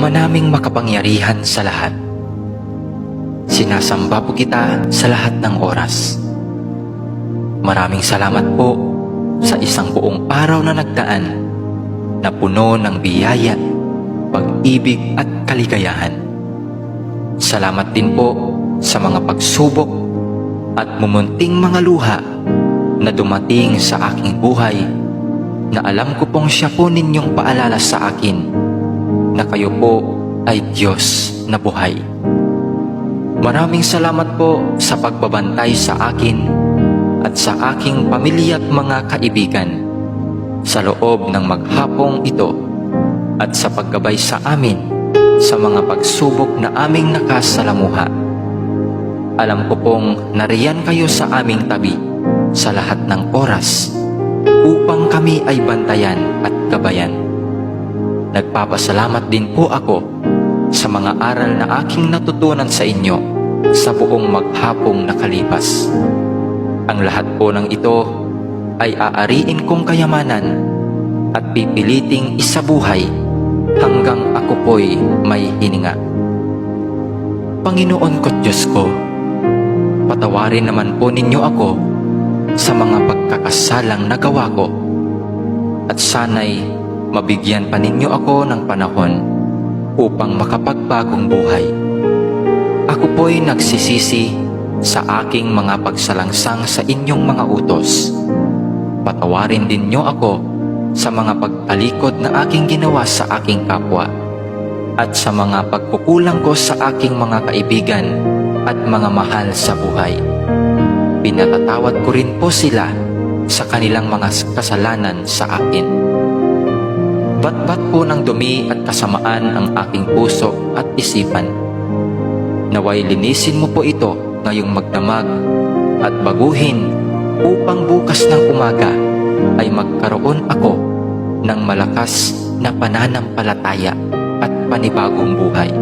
Ama naming makapangyarihan sa lahat, sinasamba po kita sa lahat ng oras. Maraming salamat po sa isang buong araw na nagdaan na puno ng biyaya, pag-ibig at kaligayahan. Salamat din po sa mga pagsubok at mumunting mga luha na dumating sa aking buhay, na alam ko pong siya po ninyong paalala sa akin na kayo po ay Diyos na buhay. Maraming salamat po sa pagbabantay sa akin at sa aking pamilya at mga kaibigan sa loob ng maghapong ito, at sa paggabay sa amin sa mga pagsubok na aming nakasalamuha. Alam ko pong nariyan kayo sa aming tabi sa lahat ng oras upang kami ay bantayan at gabayan. Nagpapasalamat din po ako sa mga aral na aking natutunan sa inyo sa buong maghapong nakalipas. Ang lahat po ng ito ay aariin kong kayamanan at pipiliting isabuhay hanggang ako po'y may hininga. Panginoon ko't Diyos ko, patawarin naman po ninyo ako sa mga pagkakasalang nagawa ko, at sana'y mabigyan pa ninyo ako ng panahon upang makapagbagong buhay. Ako po'y nagsisisi sa aking mga pagsalangsang sa inyong mga utos. Patawarin din niyo ako sa mga pagtalikod na aking ginawa sa aking kapwa, at sa mga pagkukulang ko sa aking mga kaibigan at mga mahal sa buhay. Pinatatawad ko rin po sila sa kanilang mga kasalanan sa akin. Batbat po ng dumi at kasamaan ang aking puso at isipan. Naway linisin mo po ito ngayong magdamag at baguhin, upang bukas ng umaga ay magkaroon ako ng malakas na pananampalataya at panibagong buhay.